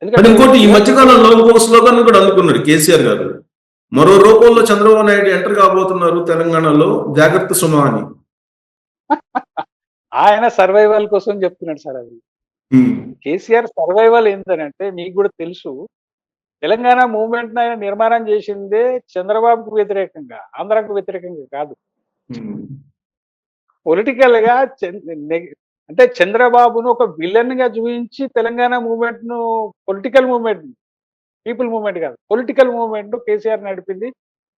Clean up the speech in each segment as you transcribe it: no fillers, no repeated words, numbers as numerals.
అంటే ఇంకోటి ఈ మధ్య కాలంలో ఇంకొక స్లోగన్ కూడా అందుకున్నారు కేసీఆర్ గారు. మరో రూపంలో చంద్రబాబు నాయుడు ఎంటర్ కాబోతున్నారు తెలంగాణలో, జాగ్రత్త సుమా అని. ఆయన సర్వైవల్ కోసం చెప్తున్నాడు సార్ అది. ఉమ్, కేసీఆర్ సర్వైవల్ ఏంటంటే మీకు కూడా తెలుసు, తెలంగాణ మూవ్మెంట్ ఆయన నిర్మాణం చేసిందే చంద్రబాబుకు వ్యతిరేకంగా, ఆంధ్రాకు వ్యతిరేకంగా కాదు. ఉమ్, పొలిటికల్ గా అంటే చంద్రబాబును ఒక విలన్ గా చూపించి తెలంగాణ మూవ్మెంట్ ను, పొలిటికల్ మూవ్మెంట్, పీపుల్ మూవ్మెంట్ కాదు, పొలిటికల్ మూవ్మెంట్ ను కేసీఆర్ నడిపింది.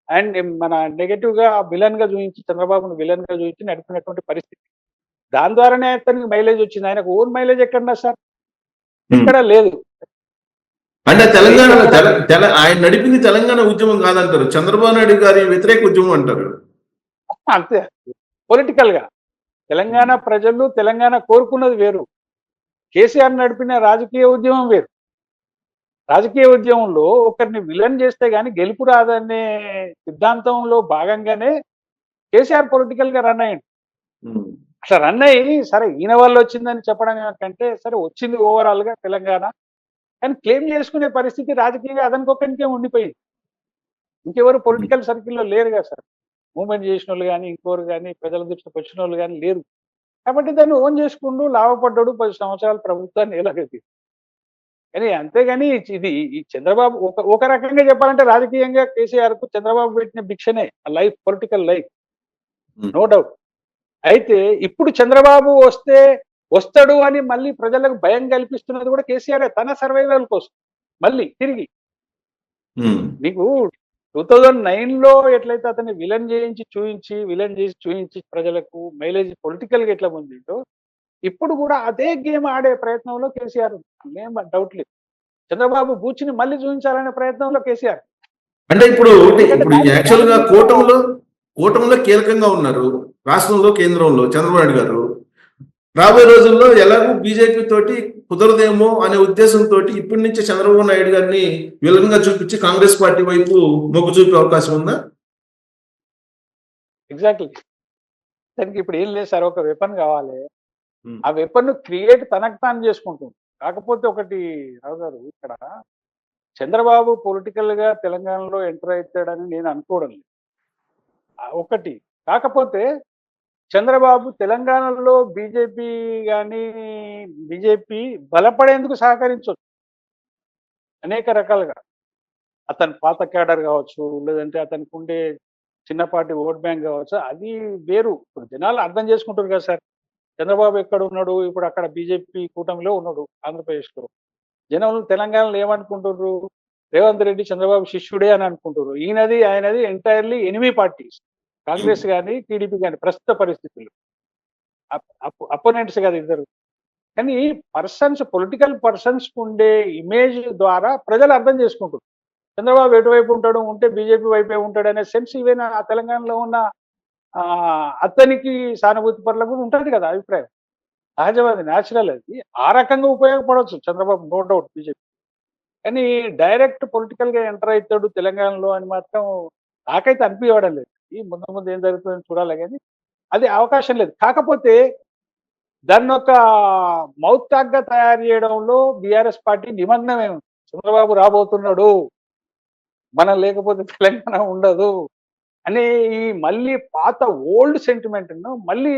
అండ్ మన నెగటివ్ గా విలన్ గా చూపించి, చంద్రబాబును విలన్ గా చూపించి నడిపినటువంటి పరిస్థితి. దాని ద్వారానే అతనికి మైలేజ్ వచ్చింది. ఆయనకు ఓన్ మైలేజ్ ఎక్కడన్నా సార్? ఎక్కడ లేదు. అంటే ఆయన నడిపింది తెలంగాణ ఉద్యమం కాదంటారు, చంద్రబాబు నాయుడు గారి వ్యతిరేక ఉద్యమం అంటారు. అంతే. పొలిటికల్ గా తెలంగాణ ప్రజలు తెలంగాణ కోరుకున్నది వేరు, కేసీఆర్ నడిపిన రాజకీయ ఉద్యమం వేరు. రాజకీయ ఉద్యమంలో ఒకరిని విలన్ చేస్తే గానీ గెలుపు రాదనే సిద్ధాంతంలో భాగంగానే కేసీఆర్ పొలిటికల్ గా రన్ అయ్యింది. అట్లా రన్ అయ్యి సరే ఈయన వల్ల వచ్చిందని చెప్పడం కంటే, సరే వచ్చింది ఓవరాల్ గా తెలంగాణ కానీ క్లెయిమ్ చేసుకునే పరిస్థితి రాజకీయంగా అదనుకోకనికే ఉండిపోయింది. ఇంకెవరు పొలిటికల్ సర్కిల్లో లేరు కదా సార్. మూవ్మెంట్ చేసిన వాళ్ళు కానీ, ఇంకోరు కానీ, ప్రజల దృష్టికి వచ్చిన వాళ్ళు కానీ లేరు. కాబట్టి దాన్ని ఓన్ చేసుకుంటూ లాభపడ్డాడు 10 సంవత్సరాల ప్రభుత్వాన్ని ఎలాగైతే. కానీ అంతేగాని ఇది ఈ చంద్రబాబు ఒక రకంగా చెప్పాలంటే రాజకీయంగా కేసీఆర్ కు చంద్రబాబు పెట్టిన భిక్షనే life, political life, no doubt. అయితే ఇప్పుడు చంద్రబాబు వస్తాడు అని మళ్ళీ ప్రజలకు భయం కల్పిస్తున్నది కూడా కేసీఆర్ తన సర్వైవల్ కోసం. మళ్ళీ తిరిగి మీకు 2009లో ఎట్లయితే అతన్ని విలన్ చేసి చూయించి ప్రజలకు మైలేజ్ పొలిటికల్ గా ఎట్లా పొందిందో, ఇప్పుడు కూడా అదే గేమ్ ఆడే ప్రయత్నంలో కేసీఆర్. ఏం డౌట్ లేదు. చంద్రబాబు బూచిని మళ్ళీ చూపించాలనే ప్రయత్నంలో కేసీఆర్. అంటే ఇప్పుడు యాక్చువల్ గా కూటమిలో కీలకంగా ఉన్నారు రాష్ట్రంలో, కేంద్రంలో చంద్రబాబు నాయుడు గారు. రాబోయే రోజుల్లో ఎలాగో బీజేపీ తోటి కుదరదేమో అనే ఉద్దేశంతో ఇప్పటి నుంచి చంద్రబాబు నాయుడు గారిని విలన్ గా చూపించి కాంగ్రెస్ పార్టీ వైపు మొగ్గు చూపే అవకాశం ఉందా? ఎగ్జాక్ట్లీ. దానికి ఇప్పుడు ఏం లేదు సార్, ఒక వెపన్ కావాలి. ఆ వెపన్ క్రియేట్ తనకు తాను చేసుకుంటుంది. కాకపోతే ఒకటి రావు గారు, ఇక్కడ చంద్రబాబు పొలిటికల్ గా తెలంగాణలో ఎంటర్ అవుతాడని నేను అనుకోవడం లేదు. ఒకటి కాకపోతే చంద్రబాబు తెలంగాణలో బీజేపీ బలపడేందుకు సహకరించవచ్చు అనేక రకాలుగా. అతని పాత క్యాడర్ కావచ్చు, లేదంటే అతనికి ఉండే చిన్నపాటి ఓట్ బ్యాంక్ కావచ్చు, అది వేరు. ఇప్పుడు జనాలు అర్థం చేసుకుంటారు కదా సార్, చంద్రబాబు ఎక్కడ ఉన్నాడు, ఇప్పుడు అక్కడ బీజేపీ కూటమిలో ఉన్నాడు ఆంధ్రప్రదేశ్లో. జనం తెలంగాణలో ఏమనుకుంటున్నారు, రేవంత్ రెడ్డి చంద్రబాబు శిష్యుడే అని అనుకుంటున్నారు. ఆయనది ఎంటైర్లీ ఎనిమీ పార్టీస్, కాంగ్రెస్ కానీ టీడీపీ కానీ ప్రస్తుత పరిస్థితుల్లో అపోనెంట్స్ కదా ఇద్దరు. కానీ పొలిటికల్ పర్సన్స్ ఉండే ఇమేజ్ ద్వారా ప్రజలు అర్థం చేసుకుంటారు చంద్రబాబు ఎటువైపు ఉంటాడు, ఉంటే బీజేపీ వైపే ఉంటాడు అనే సెన్స్ ఈవెన్ ఆ తెలంగాణలో ఉన్న అతనికి సానుభూతి పరులకు కూడా ఉంటుంది కదా అభిప్రాయం. సహజమైనది, న్యాచురల్. అది ఆ రకంగా ఉపయోగపడవచ్చు చంద్రబాబు, నో డౌట్ బీజేపీ. కానీ డైరెక్ట్ పొలిటికల్ గా ఎంటర్ అవుతాడు తెలంగాణలో అని మాత్రం నాకైతే అనిపించడం లేదు. ఈ ముందు ఏం జరుగుతుందని చూడాలి, కానీ అది అవకాశం లేదు. కాకపోతే దాన్ని ఒక మౌత్ టాక్ గా తయారు చేయడంలో బీఆర్ఎస్ పార్టీ నిమగ్నమే ఉంది. చంద్రబాబు రాబోతున్నాడు, మనం లేకపోతే తెలంగాణ ఉండదు అనే ఈ మళ్ళీ పాత ఓల్డ్ సెంటిమెంట్ ను మళ్ళీ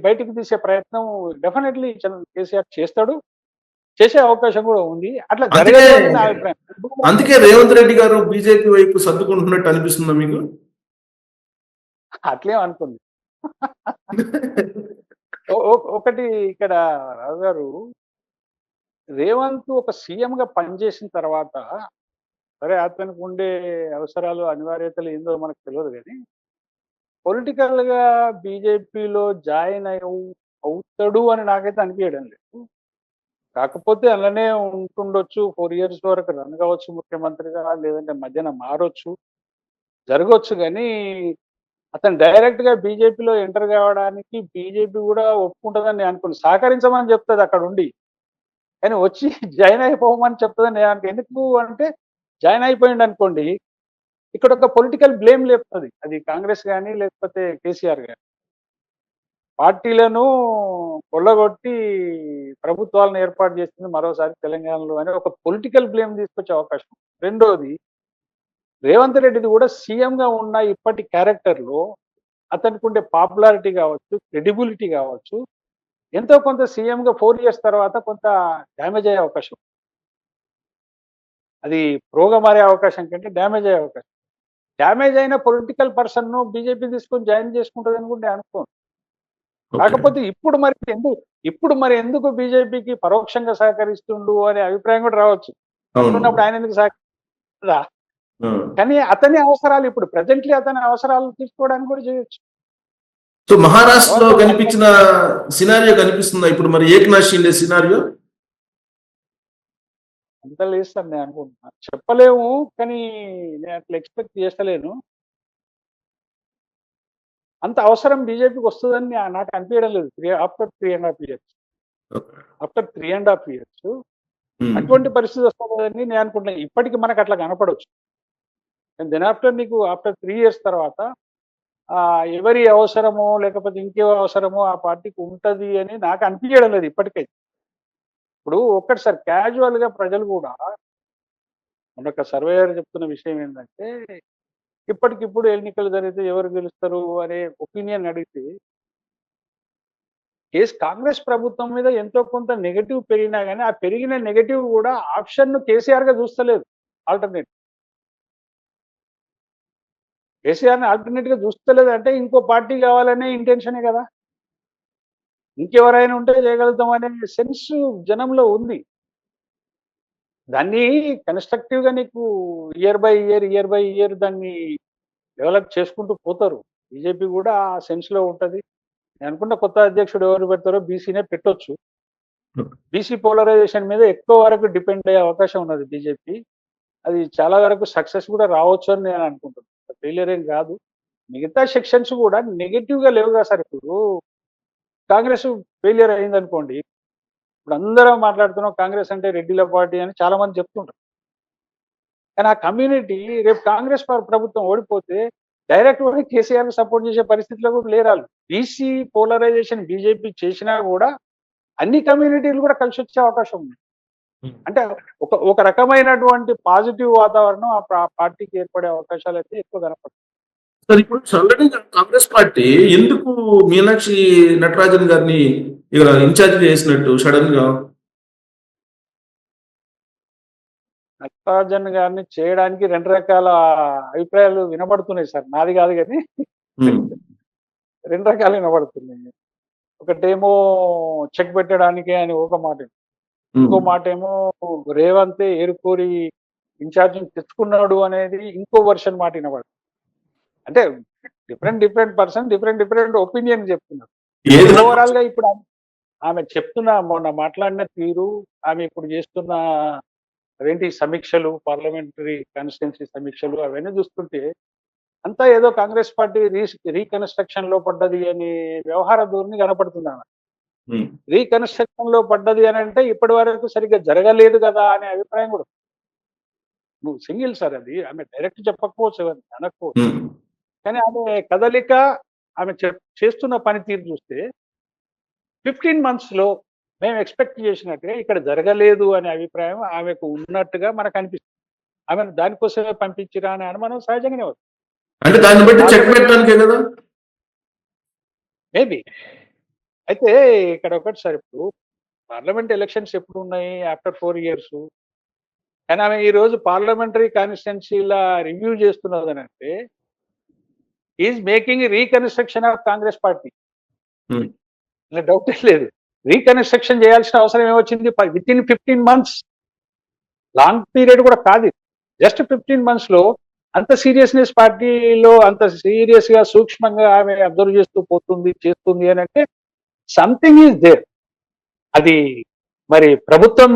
బయటకు తీసే ప్రయత్నం డెఫినెట్లీ కేసీఆర్ చేస్తాడు, చేసే అవకాశం కూడా ఉంది. అట్లా జరగదు నా అభిప్రాయం. అందుకే రేవంత్ రెడ్డి గారు బీజేపీ వైపు సర్దుకుంటున్నట్టు అనిపిస్తుందా మీకు? అట్లేం అనుకుంది. ఒకటి ఇక్కడ రావు గారు, రేవంత్ ఒక సీఎం గా పనిచేసిన తర్వాత, సరే అతనికి ఉండే అవసరాలు అనివార్యతలు ఏందో మనకు తెలియదు, కానీ పొలిటికల్ గా బీజేపీలో జాయిన్ అవుతాడు అని నాకైతే అనిపించడం లేదు. కాకపోతే అలానే ఉంటుండొచ్చు, 4 years వరకు రన్ కావచ్చు ముఖ్యమంత్రిగా, లేదంటే మధ్యన మారొచ్చు, జరగవచ్చు. కానీ అతను డైరెక్ట్ గా బీజేపీలో ఎంటర్ కావడానికి బీజేపీ కూడా ఒప్పుకుంటుందని నేను అనుకున్నాను. సహకరించమని చెప్తుంది అక్కడ ఉండి, కానీ వచ్చి జాయిన్ అయిపోమని చెప్తుందని నేను అనుకో. ఎందుకు అంటే జాయిన్ అయిపోయింది అనుకోండి, ఇక్కడ ఒక పొలిటికల్ బ్లేమ్ లేపుతుంది. అది కాంగ్రెస్ కానీ లేకపోతే కేసీఆర్ కానీ పార్టీలను కొల్లగొట్టి ప్రభుత్వాలను ఏర్పాటు చేసింది మరోసారి తెలంగాణలో అని ఒక పొలిటికల్ బ్లేమ్ తీసుకొచ్చే అవకాశం. రెండోది, రేవంత్ రెడ్డిది కూడా సీఎంగా ఉన్న ఇప్పటి క్యారెక్టర్‌లో అతనికి ఉండే పాపులారిటీ కావచ్చు, క్రెడిబిలిటీ కావచ్చు, ఎంతో కొంత సీఎంగా 4 ఇయర్స్ తర్వాత కొంత డ్యామేజ్ అయ్యే అవకాశం. అది ప్రోగా మారే అవకాశం కంటే డ్యామేజ్ అయ్యే అవకాశం. డ్యామేజ్ అయిన పొలిటికల్ పర్సన్‌ను బీజేపీ తీసుకొని జాయిన్ చేసుకుంటదని కూడా నేను అనుకోను. ఓకే. కాకపోతే ఇప్పుడు మరి ఎందుకు బీజేపీకి పరోక్షంగా సహకరిస్తుండు అనే అభిప్రాయం కూడా రావచ్చు. అవును. అట్లున్నప్పుడు ఆయన ఎందుకు సహకరిస్తాడా? ఆ. కానీ అతని అవసరాలు ఇప్పుడు ప్రెజెంట్‌లీ అతని అవసరాలు తీర్చుకోవడానికి కూడా చేయొచ్చు. సో మహారాష్ట్రలో తర్వాత కనిపించిన సినారియో కనిపిస్తుందా ఇప్పుడు మరి ఏక్నాథ్ షిండే సినారియో? అంత లేదు సార్ నేను అనుకుంటున్నా. చెప్పలేము, కానీ నేను అట్లా ఎక్స్‌పెక్ట్ చేస్తలేను. అంత అవసరం బీజేపీకి వస్తదని నాకు అనిపియడం లేదు. After 3½ years. Okay. After 3½ years um. అటువంటి పరిస్థితి వస్తదని నేను అనుకుంటున్నా. ఇప్పటికి మనకు అట్లా కనపడొచ్చు. దెన్ ఆఫ్టర్ 3 ఇయర్స్ తర్వాత ఎవరి అవసరమో లేకపోతే ఇంకేవో అవసరమో ఆ పార్టీకి ఉంటది అని నాకు అనిపియడం లేదు ఇప్పటికైతే. ఇప్పుడు ఒక్కటి సార్, క్యాజువల్‌గా ప్రజలు కూడా మొన్నొక సర్వేయర్ చెప్తున్న విషయం ఏంటంటే, ఇప్పటికిప్పుడు ఎన్నికలు జరిగితే ఎవరు గెలుస్తారు అనే ఒపీనియన్ అడిగితే, కాంగ్రెస్ ప్రభుత్వం మీద ఎంతో కొంత నెగెటివ్ పెరిగినా గానీ, ఆ పెరిగిన నెగెటివ్ కూడా ఆప్షన్‌ను కేసీఆర్‌గా చూస్తలేదు. ఆల్టర్‌నేట్. కేసీఆర్‌ని ఆల్టర్‌నేట్‌గా చూస్తలేదంటే ఇంకో పార్టీ కావాలనే ఇంటెన్షనే కదా! ఇంకెవరైనా ఉంటే చేయగలుగుతాం అనే సెన్స్ జనంలో ఉంది. దాన్ని కన్‌స్ట్రక్టివ్‌గా నీకు ఇయర్ బై ఇయర్ దాన్ని డెవలప్ చేసుకుంటూ పోతారు. బీజేపీ కూడా ఆ సెన్స్‌లో ఉంటది. నేను అనుకుంటా కొత్త అధ్యక్షుడు ఎవరు పెడతారో బీసీనే పెట్టొచ్చు. బీసీ పోలరైజేషన్ మీద ఎక్కువ వరకు డిపెండ్ అయ్యే అవకాశం ఉన్నది బీజేపీ. అది చాలా వరకు సక్సెస్ కూడా రావచ్చు అని నేను అనుకుంటున్నాను. ఫెయిల్యూర్ ఏం కాదు. మిగతా సెక్షన్స్ కూడా నెగెటివ్‌గా లేవు కదా సార్ ఇప్పుడు. కాంగ్రెస్ ఫెయిల్యూర్ అయిందనుకోండి. ఇప్పుడు అందరం మాట్లాడుతున్నాం కాంగ్రెస్ అంటే రెడ్డిల పార్టీ అని చాలా మంది చెప్తుంటారు. కానీ ఆ కమ్యూనిటీ రేపు కాంగ్రెస్ ప్రభుత్వం ఓడిపోతే డైరెక్ట్ గా కేసీఆర్ సపోర్ట్ చేసే పరిస్థితిలో కూడా లేరాళ్ళు. బీసీ పోలరైజేషన్ బీజేపీ చేసినా కూడా అన్ని కమ్యూనిటీలు కూడా కలిసి వచ్చే అవకాశం ఉంది. అంటే ఒక రకమైనటువంటి పాజిటివ్ వాతావరణం ఆ పార్టీకి ఏర్పడే అవకాశాలు అయితే ఎక్కువ కనపడతాయి. సార్ ఇప్పుడు ఆల్రెడీ కాంగ్రెస్ పార్టీ ఎందుకు మీనాక్షి నటరాజన్ గారిని ఇక్కడ ఇన్ఛార్జ్ చేసినట్టు సడన్ గా? నటరాజన్ గారిని చేయడానికి 2 రకాల అభిప్రాయాలు వినబడుతున్నాయి సార్. నాది కాదు కానీ ఉమ్. 2 రకాలు వినబడుతున్నాయి. ఒకటేమో చెక్ పెట్టడానికే అని ఒక మాట. ఇంకో ఉమ్. మాటేమో రేవంతే ఏరుకోరి ఇన్ఛార్జిని తెచ్చుకున్నాడు అనేది ఇంకో వర్షన్ మాట వినబడుతుంది. అంటే డిఫరెంట్ పర్సన్ డిఫరెంట్ ఒపీనియన్ చెప్తున్నారు. ఏది ఓవరాల్ గా ఇప్పుడు ఆమె చెప్తున్న మొన్న మాట్లాడిన తీరు, ఆమె ఇప్పుడు చేస్తున్న అవేంటి సమీక్షలు, పార్లమెంటరీ కాన్స్టిట్యున్సీ సమీక్షలు అవన్నీ చూస్తుంటే అంతా ఏదో కాంగ్రెస్ పార్టీ రీకన్స్ట్రక్షన్ లో పడ్డది అని వ్యవహార ధోరణి కనపడుతుంది ఆమె. ఉమ్. రీకన్స్ట్రక్షన్ లో పడ్డది అని అంటే ఇప్పటి వరకు సరిగ్గా జరగలేదు కదా అనే అభిప్రాయం కూడా. నువ్వు సింగిల్ సార్ అది. ఆమె డైరెక్ట్ చెప్పకపోవచ్చు, ఎవరిని అనకపోవచ్చు. ఉమ్. కానీ ఆమె కదలిక, ఆమె చేస్తున్న పనితీరు చూస్తే 15 months లో మేము ఎక్స్పెక్ట్ చేసినట్టుగా ఇక్కడ జరగలేదు అనే అభిప్రాయం ఆమెకు ఉన్నట్టుగా మనకు అనిపిస్తుంది. ఆమెను దానికోసమే పంపించిరా అనే అనుమానం సహజంగానే వస్తుంది. అంటే దాన్ని బట్టి చెక్ పెట్టడానికే కదా? మేబీ. అయితే ఇక్కడ ఒకటి సార్, ఇప్పుడు పార్లమెంట్ ఎలక్షన్స్ ఎప్పుడు ఉన్నాయి? After 4 years. కానీ ఆమె ఈ రోజు పార్లమెంటరీ కాన్స్టిట్యున్సీల రివ్యూ చేస్తున్నదనంటే is making reconstruction of Congress party. Um. డౌటే లేదు. రీకన్స్ట్రక్షన్ చేయాల్సిన అవసరం ఏమొచ్చింది? Within 15 months. లాంగ్ పీరియడ్ కూడా కాదు. జస్ట్ 15 months లో అంత సీరియస్నెస్ పార్టీలో అంత సీరియస్ గా సూక్ష్మంగా ఆమె అబ్జర్వ్ చేస్తూ పోతుంది, చేస్తుంది అని అంటే సంథింగ్ ఈజ్ దేర్. అది మరి ప్రభుత్వం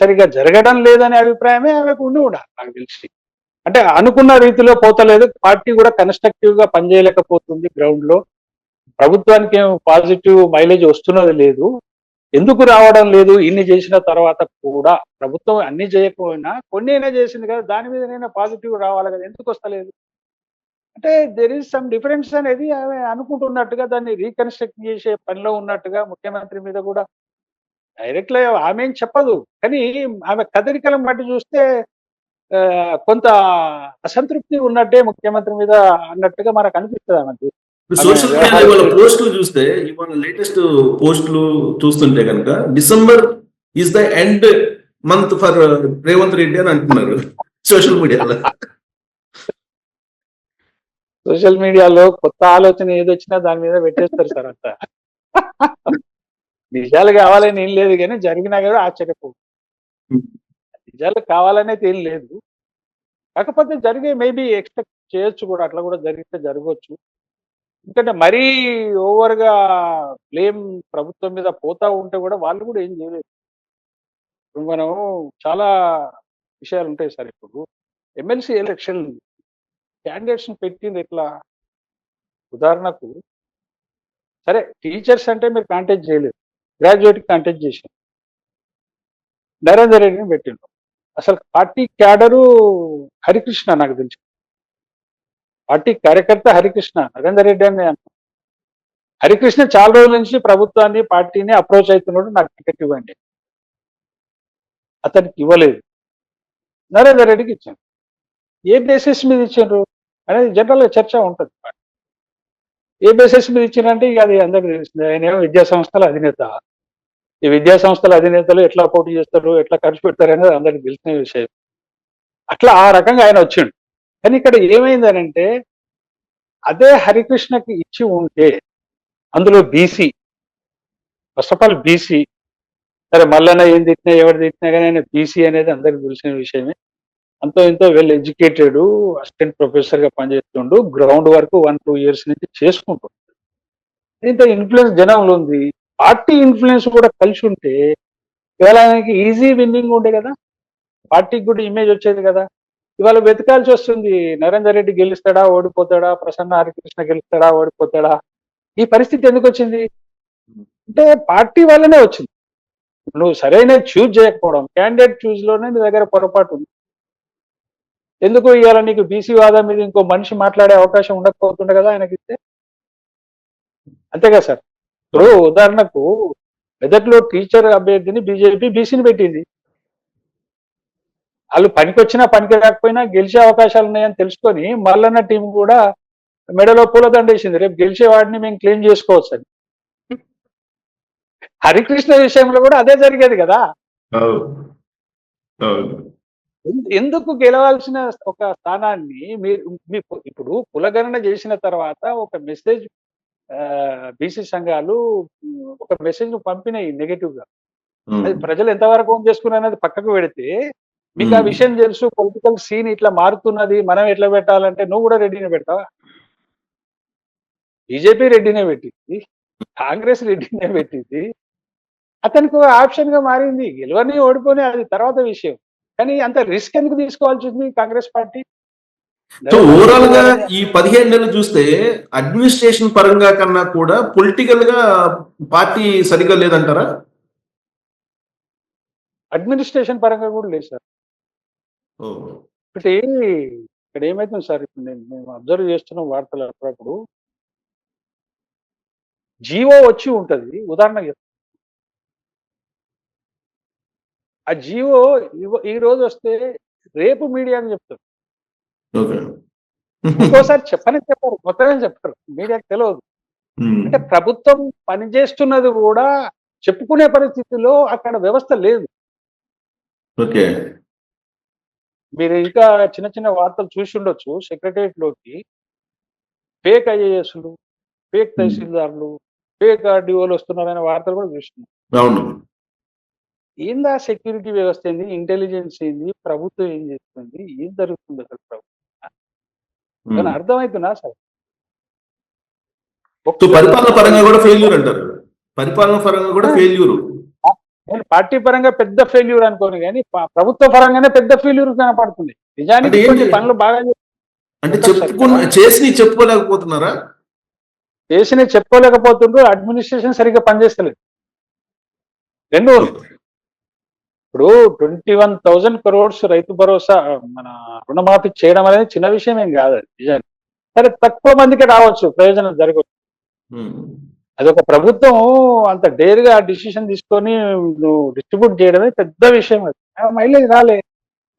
సరిగా జరగడం లేదనే అభిప్రాయమే ఆమెకు ఉండి ఉండాలి నాకు తెలిసి. అంటే అనుకున్న రీతిలో పోతలేదు, పార్టీ కూడా కన్స్ట్రక్టివ్ గా పనిచేయలేకపోతుంది గ్రౌండ్ లో. ప్రభుత్వానికి ఏం పాజిటివ్ మైలేజ్ వస్తున్నది లేదు. ఎందుకు రావడం లేదు? ఇన్ని చేసిన తర్వాత కూడా ప్రభుత్వం అన్ని చేయకపోయినా కొన్ని అయినా చేసింది కదా, దాని మీదనైనా పాజిటివ్ రావాలి కదా, ఎందుకు వస్తలేదు? అంటే దెర్ ఈస్ సమ్ డిఫరెన్స్ అనేది ఆమె అనుకుంటున్నట్టుగా, దాన్ని రీకన్స్ట్రక్ట్ చేసే పనిలో ఉన్నట్టుగా ముఖ్యమంత్రి మీద కూడా డైరెక్ట్ లో ఆమె ఏం చెప్పదు, కానీ ఆమె కదలికలను బట్టి చూస్తే కొంత అసంతృప్తి ఉన్నట్టే ముఖ్యమంత్రి మీద అన్నట్టుగా మనకు అనిపిస్తుంది ఆమెకు. ఇప్పుడు ఆమె సోషల్ మీడియాలో వ్యవహార ఇవాళ శైలి. పోస్టులు చూస్తే ఇవాళ లేటెస్ట్ పోస్టులు చూస్తుంటే కనుక December is the end month for Revanth Reddy అని అంటున్నారు సోషల్ మీడియాలో. సోషల్ మీడియాలో కొత్త ఆలోచన ఏదొచ్చినా దాని మీద పెట్టేస్తారు సార్ అంతా. నిజాలు కావాలని ఏం లేదు, కానీ జరిగినా కూడా ఆశ్చర్యపో. నిజాలు కావాలనేది ఏం లేదు, కాకపోతే జరిగే మేబీ ఎక్స్పెక్ట్ చేయొచ్చు కూడా, అట్లా కూడా జరిగితే జరగవచ్చు. ఎందుకంటే మరీ ఓవర్ గా బ్లేమ్ ప్రభుత్వం మీద పోతా ఉంటే కూడా వాళ్ళు కూడా ఏం చేయలేదు. ఇప్పుడు మనం చాలా విషయాలు ఉంటాయి సార్. ఇప్పుడు ఎమ్మెల్సీ ఎలక్షన్ క్యాండిడేట్స్ పెట్టింది ఎట్లా? ఉదాహరణకు సరే, టీచర్స్ అంటే మీరు కాంటాక్ట్ చేయలేదు, గ్రాడ్యుయేట్ కాంటాక్ట్ చేశారు, నరేందర్ రెడ్డిని పెట్టిండ్రు. అసలు పార్టీ క్యాడరు హరికృష్ణ, నాకు తెలుసు పార్టీ కార్యకర్త హరికృష్ణ, నరేందర్ రెడ్డి అని అంటారు. హరికృష్ణ చాలా రోజుల నుంచి ప్రభుత్వాన్ని పార్టీని అప్రోచ్ అవుతున్నాడు, నాకు టికెట్ ఇవ్వండి. అతనికి ఇవ్వలేదు, నరేందర్ రెడ్డికి ఇచ్చాను. ఏ బేసిస్ మీద ఇచ్చారు అనేది జనరల్ గా చర్చ ఉంటుంది. ఏ బేసిస్ మీద ఇచ్చారంటే ఇక అది అందరికీ తెలిసింది. ఆయన ఏమో విద్యా సంస్థల అధినేత. ఈ విద్యా సంస్థల అధినేతలు ఎట్లా పోటీ చేస్తారు, ఎట్లా ఖర్చు పెడతారు అనేది అందరికి తెలిసిన విషయం. అట్లా ఆ రకంగా ఆయన వచ్చిండు. కానీ ఇక్కడ ఏమైందనంటే, అదే హరికృష్ణకి ఇచ్చి ఉంటే, అందులో BC, first of all BC, సరే మల్లన్న ఏం తిట్టినా ఎవరు తిట్టినా కానీ ఆయన బీసీ అనేది అందరికి తెలిసిన విషయమే. అంతో ఇంతో వెల్ ఎడ్యుకేటెడ్, అసిస్టెంట్ ప్రొఫెసర్ గా పనిచేస్తుండు, గ్రౌండ్ వర్క్ 1-2 years నుంచి చేసుకుంటుండు. ఇంత ఇన్ఫ్లుయెన్స్ జనంలో ఉంది, పార్టీ ఇన్ఫ్లుయెన్స్ కూడా కలిసి ఉంటే ఇవాళ ఆయనకి ఈజీ విన్నింగ్ ఉండే కదా, పార్టీకి కూడా ఇమేజ్ వచ్చేది కదా. ఇవాళ వెతకాల్సి వస్తుంది, నరేందర్ రెడ్డి గెలుస్తాడా ఓడిపోతాడా, ప్రసన్న హరికృష్ణ గెలుస్తాడా ఓడిపోతాడా. ఈ పరిస్థితి ఎందుకు వచ్చింది అంటే పార్టీ వల్లనే వచ్చింది. నువ్వు సరైన చూజ్ చేయకపోవడం, క్యాండిడేట్ చూజ్ లోనే నీ దగ్గర పొరపాటు ఉంది. ఎందుకు ఇవాళ నీకు బీసీ వాదం మీద ఇంకో మనిషి మాట్లాడే అవకాశం ఉండకపోతుండే కదా ఆయనకి ఇస్తే, అంతేగా సార్. ఇప్పుడు ఉదాహరణకు మెదక్లో టీచర్ అభ్యర్థిని బీజేపీ బీసీని పెట్టింది. వాళ్ళు పనికి వచ్చినా పనికి రాకపోయినా గెలిచే అవకాశాలు ఉన్నాయని తెలుసుకొని మల్లన్న టీం కూడా మెడలో పూలదండ వేసింది, రేపు గెలిచే వాడిని మేము క్లెయిమ్ చేసుకోవచ్చు అని. హరికృష్ణ విషయంలో కూడా అదే జరిగేది కదా. ఎందుకు గెలవాల్సిన ఒక స్థానాన్ని మీరు ఇప్పుడు కులగణన చేసిన తర్వాత ఒక మెసేజ్ బీసీ సంఘాలు ఒక మెసేజ్ పంపినాయి నెగటివ్ గా. అది ప్రజలు ఎంతవరకు హోమ్ చేసుకున్నారు అనేది పక్కకు పెడితే, మీకు ఆ విషయం తెలుసు, పొలిటికల్ సీన్ ఇట్లా మారుతున్నది, మనం ఎట్లా పెట్టాలంటే నువ్వు కూడా రెడ్డినే పెడతావా? బీజేపీ రెడ్డినే పెట్టింది, కాంగ్రెస్ రెడ్డినే పెట్టింది. అతనికి ఆప్షన్ గా మారింది, గెలవని ఓడిపోని అది తర్వాత విషయం. కానీ అంత రిస్క్ ఎందుకు తీసుకోవాల్సి ఉంది కాంగ్రెస్ పార్టీ? సో ఓవరాల్ గా ఈ 15 నెలలు చూస్తే అడ్మినిస్ట్రేషన్ పరంగా కన్నా కూడా పొలిటికల్ గా పార్టీ సరిగ్గా లేదంటారా? అడ్మినిస్ట్రేషన్ పరంగా కూడా లేదు సార్. ఒకటి ఇక్కడ ఏమైతుంది సార్, ఇప్పుడు మేము అబ్జర్వ్ చేస్తున్నాం వార్తలు అప్పుడప్పుడు, జీవో వచ్చి ఉంటది. ఉదాహరణకి ఆ జీవో ఈ రోజు వస్తే రేపు మీడియా అని చెప్తారు, ఇంకోసారి చెప్పరు, మొత్తమే చెప్పారు, మీడియాకి తెలియదు. అంటే ప్రభుత్వం పనిచేస్తున్నది కూడా చెప్పుకునే పరిస్థితిలో అక్కడ వ్యవస్థ లేదు. మీరు ఇంకా చిన్న చిన్న వార్తలు చూసి ఉండొచ్చు, సెక్రటరియట్ లోకి ఫేక్ ఐఏఎస్లు, ఫేక్ తహసీల్దార్లు, ఫేక్ ఆర్డీఓలు వస్తున్నారనే వార్తలు కూడా చూస్తున్నాం. ఏందా సెక్యూరిటీ వ్యవస్థ ఏంది, ఇంటెలిజెన్స్ ఏంది, ప్రభుత్వం ఏం చేస్తుంది, ఏం జరుగుతుంది అసలు ప్రభుత్వం అర్థమవుతుందా సార్? పరిపాలన పరంగా కూడా ఫెయిల్యూర్ అంటారు. పరిపాలన పరంగా కూడా ఫెయిల్యూర్. నేను పార్టీ పరంగా పెద్ద ఫెయిల్యూర్ అనుకోను, కానీ ప్రభుత్వ పరంగానే పెద్ద ఫెయిల్యూర్ కనపడుతుంది. నిజానికి కొన్ని పనులు బాగా అంటే చేసి చెప్పుకోలేకపోతున్నారా? చేసిన చెప్పుకోలేకపోతుండ్రు, అడ్మినిస్ట్రేషన్ సరిగ్గా పనిచేస్తలేదు. రెండు ఇప్పుడు 21,000 crores రైతు భరోసా మన రుణమాఫీ చేయడం అనేది చిన్న విషయం ఏం కాదు అది నిజానికి. సరే తక్కువ మందికి రావచ్చు, ప్రయోజనం జరగవచ్చు. అదొక ప్రభుత్వం అంత డేర్గా డిసిషన్ తీసుకొని నువ్వు డిస్ట్రిబ్యూట్ చేయడమే పెద్ద విషయం. అది మైలేజ్ రాలే.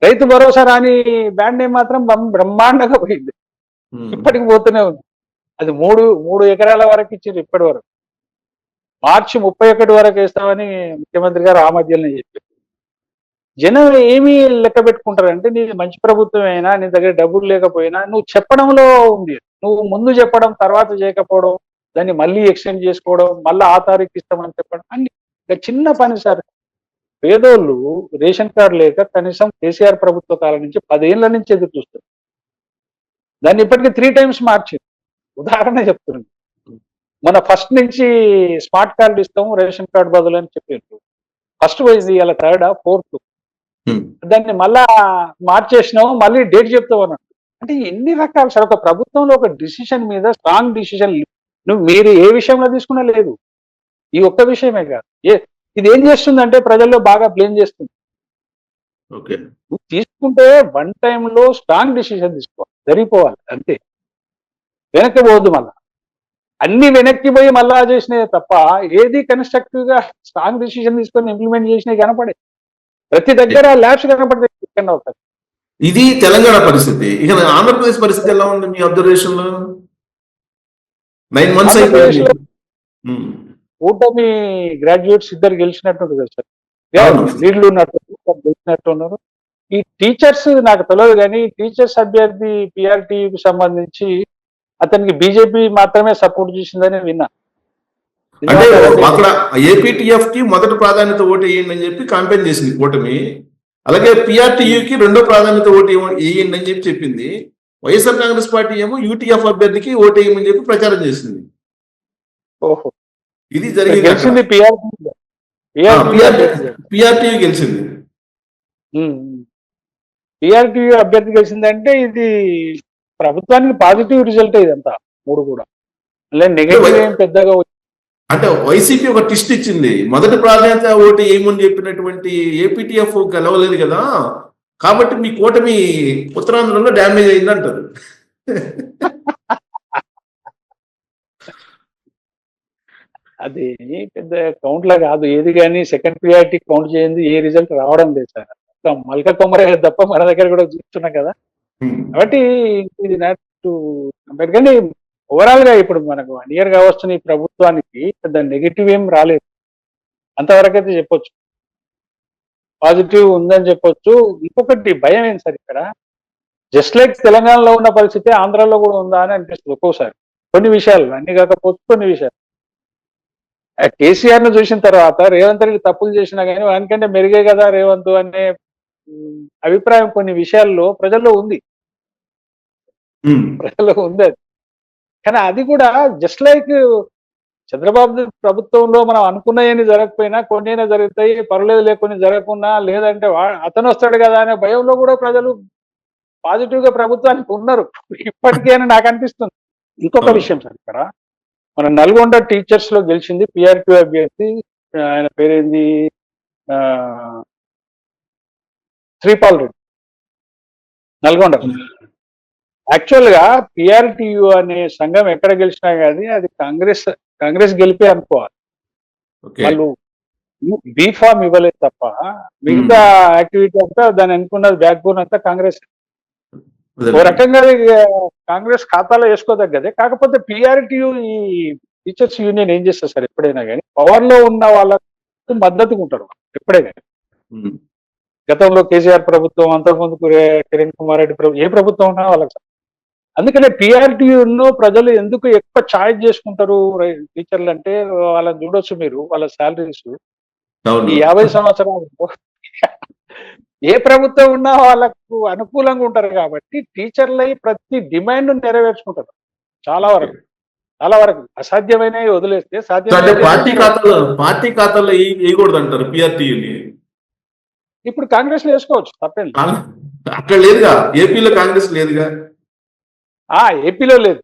రైతు భరోసా రాని బ్యాండ్ నేమ్ మాత్రం బ్రహ్మాండంగా పోయింది. ఇప్పటికి పోతూనే ఉంది. అది మూడు మూడు ఎకరాల వరకు ఇచ్చారు ఇప్పటి వరకు. మార్చి 31 వరకు వేస్తామని ముఖ్యమంత్రి గారు ఆ మధ్యలోనే చెప్పారు. జనం ఏమి లెక్క పెట్టుకుంటారంటే నీది మంచి ప్రభుత్వం అయినా, నీ దగ్గర డబ్బులు లేకపోయినా నువ్వు చెప్పడంలో ఉంది. నువ్వు ముందు చెప్పడం, తర్వాత చేయకపోవడం, దాన్ని మళ్ళీ ఎక్స్టెండ్ చేసుకోవడం, మళ్ళీ ఆ తారీఖు ఇస్తామని చెప్పడం అన్ని చిన్న పని సార్. పేదోళ్ళు రేషన్ కార్డు లేక కనీసం కేసీఆర్ ప్రభుత్వ కాలం నుంచి 10 ఏళ్ల నుంచి ఎదురు చూస్తారు. దాన్ని ఇప్పటికీ 3 టైమ్స్ మార్చింది. ఉదాహరణ చెప్తున్నాను. మన ఫస్ట్ నుంచి స్మార్ట్ కార్డు ఇస్తాము రేషన్ కార్డు బదులు అని చెప్పారు. ఫస్ట్ పోయింది, ఇలా థర్డా ఫోర్త్, దాన్ని మళ్ళా మార్చేసినాము, మళ్ళీ డేట్ చెప్తావు అన్నట్టు. అంటే ఎన్ని రకాలు సార్. ఒక ప్రభుత్వంలో ఒక డిసిషన్ మీద స్ట్రాంగ్ డిసిషన్ నువ్వు మీరు ఏ విషయంలో తీసుకున్నా లేదు. ఈ ఒక్క విషయమే కాదు. ఇది ఏం చేస్తుందంటే ప్రజల్లో బాగా బ్లేమ్ చేస్తుంది. నువ్వు తీసుకుంటే వన్ టైంలో స్ట్రాంగ్ డిసిషన్ తీసుకోవాలి, జరిగిపోవాలి అంతే. వెనక్కి పోవద్దు. మళ్ళా అన్ని వెనక్కి పోయి మళ్ళా చేసినాయి తప్ప ఏది కన్స్ట్రక్టివ్ గా స్ట్రాంగ్ డిసిషన్ తీసుకొని ఇంప్లిమెంట్ చేసినాయి కనపడే. ప్రతి దగ్గర ల్యాబ్స్ కనపడతాయి. ఇది తెలంగాణ పరిస్థితి. ఇక ఆంధ్రప్రదేశ్ పరిస్థితి ఎలా ఉంది మీ అబ్జర్వేషన్ లో? 9 months అయిపోయింది. కూటమి గ్రాడ్యుయేట్స్ ఇద్దరు గెలిచినట్టుంది కదా సార్. లీడ్లు ఉన్నట్టు గెలిచినట్టు ఉన్నారు. ఈ టీచర్స్ నాకు తెలియదు కానీ టీచర్స్ అభ్యర్థి పిఆర్టీకి సంబంధించి అతనికి బీజేపీ మాత్రమే సపోర్ట్ చేసిందని విన్నా. అంటే అక్కడ ఏపీటీఎఫ్ కి మొదటి ప్రాధాన్యత ఓటు వేయండి అని చెప్పి కాంపెయిన్ చేసింది కూటమి. అలాగే పిఆర్టీయూకి రెండో ప్రాధాన్యత ఓటు వేయండి అని చెప్పి చెప్పింది. వైఎస్ఆర్ కాంగ్రెస్ పార్టీ ఏమో యూటీఎఫ్ అభ్యర్థికి ఓటు వేయమని చెప్పి ప్రచారం చేసింది. ఓహో, ఇది జరిగింది. గెలిచింది పిఆర్టీయూ గెలిచింది. పిఆర్టీయూ అభ్యర్థి గెలిచిందంటే ఇది ప్రభుత్వానికి పాజిటివ్ రిజల్ట్. ఇదంతా మూడు కూడా నెగటివ్ ఏం పెద్దగా. అంటే వైసీపీ ఒక టిస్ట్ ఇచ్చింది. మొదటి ప్రాధాన్యత ఓటు ఏమని చెప్పినటువంటి ఏపీటీఎఫ్ గెలవలేదు కదా, కాబట్టి మీ కూటమి ఉత్తరాంధ్రలో డ్యామేజ్ అయింది అంటారు. అది పెద్ద కౌంట్ లా కాదు. ఏది కానీ సెకండ్ ప్రియారిటీ కౌంట్ చేయండి ఏ రిజల్ట్ రావడం లేదు సార్. మల్క కొమ్మరే తప్ప మన దగ్గర కూడా చూస్తున్నాం కదా. కాబట్టి ఇది కానీ ఓవరాల్ గా ఇప్పుడు మనకు 1 year గా వస్తున్న ఈ ప్రభుత్వానికి పెద్ద నెగిటివ్ ఏం రాలేదు. అంతవరకు అయితే చెప్పొచ్చు. పాజిటివ్ ఉందని చెప్పొచ్చు. ఇంకొకటి భయం ఏంటి సార్, ఇక్కడ జస్ట్ లైక్ తెలంగాణలో ఉన్న పరిస్థితి ఆంధ్రాలో కూడా ఉందా అని అనిపిస్తుంది ఒక్కోసారి. కొన్ని విషయాలు, అన్ని కాకపోతే కొన్ని విషయాలు. కేసీఆర్ ను చూసిన తర్వాత రేవంత్ రెడ్డి తప్పులు చేసినా కానీ వానికంటే మెరుగే కదా రేవంత్ అనే అభిప్రాయం కొన్ని విషయాల్లో ప్రజల్లో ఉంది. ప్రజల్లో ఉంది అది. కానీ అది కూడా జస్ట్ లైక్ చంద్రబాబు ప్రభుత్వంలో మనం అనుకున్నాయని జరగకపోయినా కొన్ని అయినా జరుగుతాయి, పర్లేదు లేకొని జరగకున్నా, లేదంటే అతను వస్తాడు కదా అనే భయంలో కూడా ప్రజలు పాజిటివ్ గా ప్రభుత్వానికి ఉన్నారు ఇప్పటికీ అని నాకు అనిపిస్తుంది. ఇంకొక విషయం సార్, ఇక్కడ మన నల్గొండ టీచర్స్ లో గెలిచింది పిఆర్టీ అభ్యర్థి, ఆయన పేరేంది, శ్రీపాల్ రెడ్డి, నల్గొండ. యాక్చువల్ గా పిఆర్టీయు అనే సంఘం ఎక్కడ గెలిచినా కానీ అది కాంగ్రెస్ గెలిపే అనుకోవాలి. వాళ్ళు బీఫామ్ ఇవ్వలేదు తప్ప మిగతా యాక్టివిటీ అంతా దాన్ని అనుకున్నది బ్యాక్ బోన్ అంతా కాంగ్రెస్. ఓ రకంగా కాంగ్రెస్ ఖాతాలో వేసుకోదగ్గదే. కాకపోతే పిఆర్టీయు ఈ టీచర్స్ యూనియన్ ఏం చేస్తారు సార్, ఎప్పుడైనా కానీ పవర్ లో ఉన్న వాళ్ళకు మద్దతుగా ఉంటారు ఎప్పుడైనా. గతంలో కేసీఆర్ ప్రభుత్వం, అంతకుముందుకు కిరణ్ కుమార్ రెడ్డి ప్రభుత్వం, ఏ ప్రభుత్వం ఉన్నా వాళ్ళకి. అందుకనే పిఆర్టీయూను ప్రజలు ఎందుకు ఎక్కువ ఛాయిస్ చేసుకుంటారు టీచర్లు అంటే, వాళ్ళని చూడొచ్చు మీరు, వాళ్ళ శాలరీస్ ఈ 50 సంవత్సరాలు ఏ ప్రభుత్వం ఉన్నా వాళ్ళకు అనుకూలంగా ఉంటారు కాబట్టి టీచర్లై ప్రతి డిమాండ్ నెరవేర్చుకుంటారు. చాలా వరకు అసాధ్యమైనవి వదిలేస్తే సాధ్యమైన పార్టీ ఖాతాలో వేయకూడదు అంటారు పిఆర్టీయూని. ఇప్పుడు కాంగ్రెస్ లో వేసుకోవచ్చు, తప్పేం అక్కడ లేదుగా, ఏపీలో కాంగ్రెస్ లేదుగా. ఏపీలో లేదు,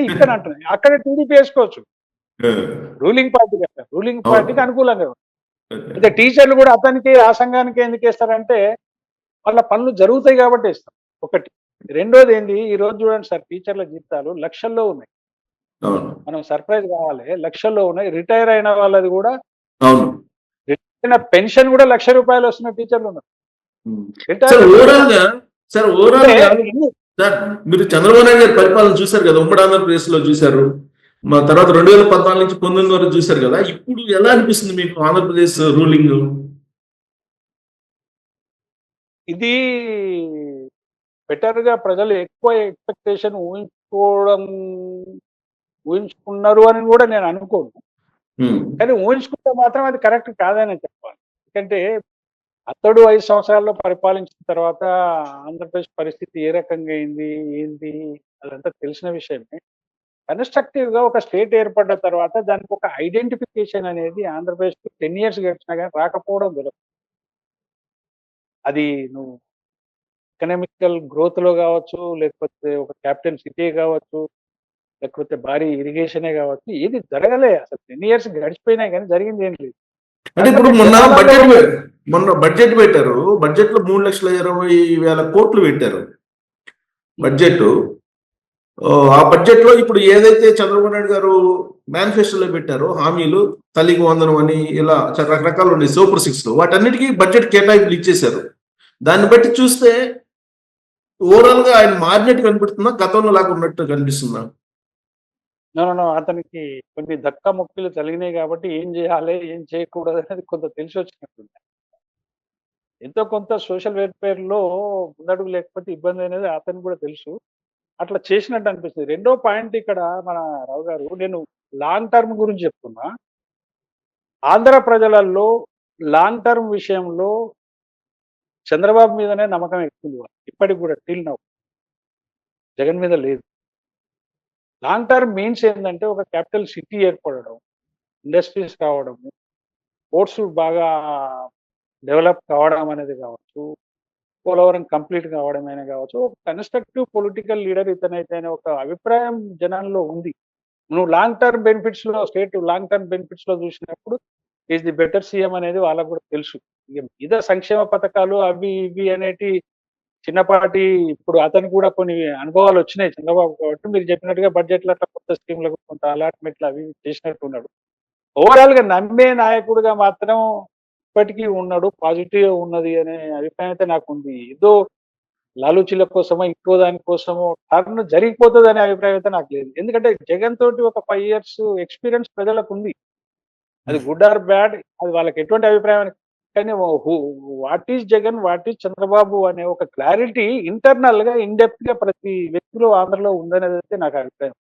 ఇక్కడ అంటున్నాయి. అక్కడ టీడీపీ వేసుకోవచ్చు, రూలింగ్ పార్టీకి అనుకూలంగా. అయితే టీచర్లు కూడా అతనికి ఆ సంఘానికి ఎందుకు వేస్తారంటే వాళ్ళ పనులు జరుగుతాయి కాబట్టి వేస్తారు ఒకటి. రెండోది ఏంది, ఈ రోజు చూడండి సార్, టీచర్ల జీతాలు లక్షల్లో ఉన్నాయి. అవును. మనం సర్ప్రైజ్ కావాలి. లక్షల్లో ఉన్నాయి. రిటైర్ అయిన వాళ్ళది కూడా అవును. పెన్షన్ కూడా ₹1,00,000 వస్తున్న టీచర్లు ఉన్నారు. హ్మ్. సార్ రిటైర్మెంట్ ఓవరాల్ గా సార్ ఓవరాల్ అంటే గా ఇన్ని సార్ మీరు చంద్రబాబు నాయుడు గారి పరిపాలన చూశారు కదా, ఉమ్మడి ఆంధ్రప్రదేశ్ లో చూశారు, మా తర్వాత 2014 నుంచి 19 వరకు చూశారు కదా. ఇప్పుడు ఎలా అనిపిస్తుంది మీకు ఆంధ్రప్రదేశ్ రూలింగ్? ఇది బెటర్‌గా ప్రజలు ఎక్కువ ఎక్స్‌పెక్టేషన్ ఊహించుకున్నారు అని కూడా నేను అనుకోను. కానీ ఊహించుకుంటే మాత్రం అది కరెక్ట్ కాదనే చెప్పాలి. ఎందుకంటే అతడు 5 సంవత్సరాల్లో పరిపాలించిన తర్వాత ఆంధ్రప్రదేశ్ పరిస్థితి ఏ రకంగా అయింది, ఏంది అదంతా తెలిసిన విషయమే. కన్‌స్ట్రక్టివ్‌గా ఒక స్టేట్ ఏర్పడ్డ తర్వాత దానికి ఒక ఐడెంటిఫికేషన్ అనేది ఆంధ్రప్రదేశ్‌కి 10 ఇయర్స్ గడిచినా గాని రాకపోవడం అది నువ్వు ఎకనామికల్ గ్రోత్‌లో గావచ్చు, లేకపోతే ఒక క్యాపిటల్ సిటీ గావచ్చు, లేకపోతే భారీ ఇరిగేషనే గావచ్చు, ఏది జరగలే అసలు. 10 ఇయర్స్ గడిచిపోయినాయి గానీ జరిగిందేం లేదు. అంటే ఇప్పుడు కాకపోతే మొన్న జనాలలో బడ్జెట్ పెట్టారు. బడ్జెట్ లో 3,20,000 కోట్లు పెట్టారు బడ్జెట్. ఆ బడ్జెట్ లో ఇప్పుడు ఏదైతే చంద్రబాబు నాయుడు గారు మేనిఫెస్టోలో పెట్టారో హామీలు, తల్లికి వందనం అని ఇలా రకరకాలు ఉన్నాయి సూపర్ సిక్స్ లో, వాటన్నిటికీ బడ్జెట్ కేటాయింపులు ఇచ్చేశారు. దాన్ని బట్టి చూస్తే ఓవరాల్ గా ఆయన మారినట్టు కనిపిస్తుందా, గతంలో లాగా ఉన్నట్టు కనిపిస్తుందా? నో. నో. నో. అతనికి కొన్ని ధక్కా ముక్కీలు తగిలినాయి గాబట్టి ఏం జేయాలి, ఏం చేయకూడదనేది కొంత తెలిసొచ్చినట్టుంది. ఎంతో కొంత సోషల్ వెల్‌ఫేర్‌లో ముందడుగు లేకపోతే ఇబ్బందనేది అతనికి గూడా తెలుసు. అట్లా చేసినట్టు అనిపిస్తది. రెండో పాయింట్ ఇక్కడ మన రావు గారు, నేను లాంగ్ టర్మ్ గురించి చెప్తున్నా. ఆంధ్ర ప్రజలల్లో లాంగ్ టర్మ్ విషయంలో చంద్రబాబు మీదనే నమ్మకం ఎక్కువుంది వాళ్ళకి. ఇప్పటికి గూడా టిల్ నౌ. జగన్ మీద లేదు. లాంగ్ టర్మ్ మీన్స్ ఏందంటే ఒక క్యాపిటల్ సిటీ ఏర్పడడం, ఇండస్ట్రీస్ రావడము, పోర్ట్స్ బాగా డెవలప్ కావడం అనేది గావచ్చు, పోలవరం కంప్లీట్ కావడమైనా గావచ్చు, ఒక కన్‌స్ట్రక్టివ్ పొలిటికల్ లీడర్ ఇతనైతే అనే ఒక అభిప్రాయం జనాల్లో ఉంది. నువ్వు స్టేట్ లాంగ్ టర్మ్ బెనిఫిట్స్‌లో చూసినప్పుడు ఈస్ ది బెటర్ సీఎం అనేది వాళ్ళకి కూడా తెలుసు. ఇగ మీద సంక్షేమ పథకాలు అవి ఇవి అనేటి చిన్నపాటి ఇప్పుడు అతనికి కూడా కొన్ని అనుభవాలొచ్చినాయి చంద్రబాబు కాబట్టి మీరు చెప్పినట్టుగా బడ్జెట్‌లో అట్లా కొత్త స్కీమ్‌లకు కొంత అలాట్‌మెంట్‌లు అవి ఇవి చేసినట్టున్నాడు. ఓవరాల్‌గా నమ్మే నాయకుడిగా మాత్రం ఇప్పటికీ ఉన్నాడు. పాజిటివ్ ఉన్నది అనే అభిప్రాయం అయితే నాకుంది. ఏదో లాలూచీల కోసమో, ఇంకో దాని కోసమో టర్న్ జరిగిపోతదనే అభిప్రాయం అయితే నాకు లేదు. ఎందుకంటే జగన్ తోటి ఒక 5 ఇయర్స్ ఎక్స్‌పీరియన్స్ ప్రజలకుంది. అది గుడ్ ఆర్ బ్యాడ్ అది వాళ్ళకి ఎటువంటి అభిప్రాయం కానీ what is Jagan, what is Chandrababu అనే ఒక క్లారిటీ ఇంటర్నల్‌గా, ఇన్ డెప్త్‌గా ప్రతి వ్యక్తిలో ఆంధ్రలో ఉందనేదైతే నాకు అభిప్రాయం.